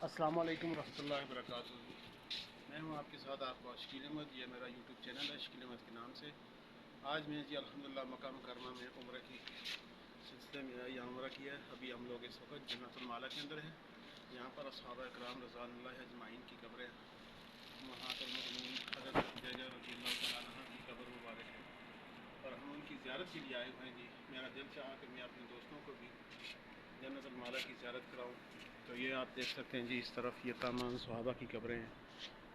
السلام علیکم ورحمۃ اللہ وبرکاتہ۔ میں ہوں آپ کے ساتھ آپ کو شکیل احمد، یہ میرا یوٹیوب چینل ہے شکیل احمد کے نام سے۔ آج میں الحمدللہ مکہ مکرمہ میں عمرہ کی سلسلے میں یہاں عمرہ کیا ہے۔ ابھی ہم لوگ اس وقت جنت المالا کے اندر ہیں۔ یہاں پر اصحابہ اکرام رضوان اللہ اجمعین کی قبریں ہیں۔ امہات المؤمنین حضرت خدیجہ رضی اللہ تعالیٰ عنہ کی قبر مبارک ہے اور ہم ان کی زیارت کے لیے آئے ہوئے ہیں جی۔ میرا دل چاہا کہ میں اپنے دوستوں کو بھی جنت المالا کی زیارت کراؤں۔ تو یہ آپ دیکھ سکتے ہیں جی، اس طرف یہ تمام صحابہ کی قبریں ہیں۔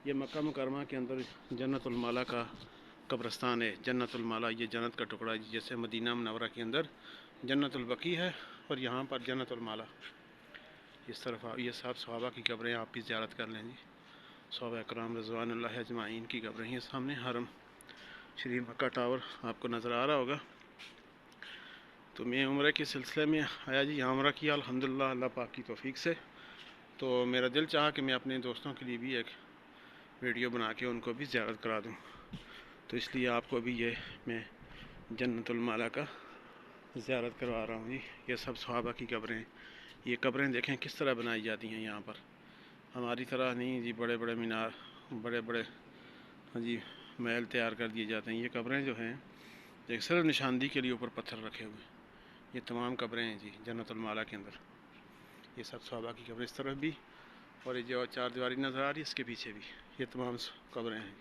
یہ مکہ مکرمہ کے اندر جنت المالا کا قبرستان ہے۔ جنت المالا یہ جنت کا ٹکڑا ہے، جیسے مدینہ منورہ کے اندر جنت البقیع ہے اور یہاں پر جنت المالا۔ اس طرف یہ سب صحابہ کی قبریں، آپ بھی زیارت کر لیں جی۔ صحابہ اکرام رضوان اللہ اجمعین کی قبریں ہیں۔ سامنے حرم شریف مکہ ٹاور آپ کو نظر آ رہا ہوگا۔ تو میں عمرہ کے سلسلے میں آیا جی، یہاں عمرہ کیا الحمدللہ اللہ پاک کی توفیق سے۔ تو میرا دل چاہا کہ میں اپنے دوستوں کے لیے بھی ایک ویڈیو بنا کے ان کو بھی زیارت کرا دوں، تو اس لیے آپ کو بھی یہ میں جنت المالا کا زیارت کروا رہا ہوں جی۔ یہ سب صحابہ کی قبریں ہیں۔ یہ قبریں دیکھیں کس طرح بنائی جاتی ہیں یہاں پر، ہماری طرح نہیں جی، بڑے بڑے مینار، بڑے بڑے جی محل تیار کر دیے جاتے ہیں۔ یہ قبریں جو ہیں ایک صرف نشاندہی کے لیے اوپر پتھر رکھے ہوئے ہیں۔ یہ تمام قبریں ہیں جی جنت المالا کے اندر۔ یہ سب صحابہ کی قبریں اس طرف بھی، اور یہ جو چار دیواری نظر آ رہی ہے اس کے پیچھے بھی یہ تمام قبریں ہیں۔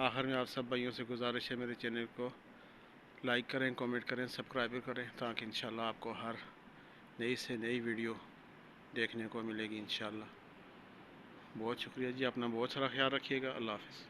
آخر میں آپ سب بھائیوں سے گزارش ہے، میرے چینل کو لائک کریں، کامنٹ کریں، سبسکرائب کریں، تاکہ انشاءاللہ آپ کو ہر نئی سے نئی ویڈیو دیکھنے کو ملے گی انشاءاللہ۔ بہت شکریہ جی، اپنا بہت سارا خیال رکھیے گا۔ اللہ حافظ۔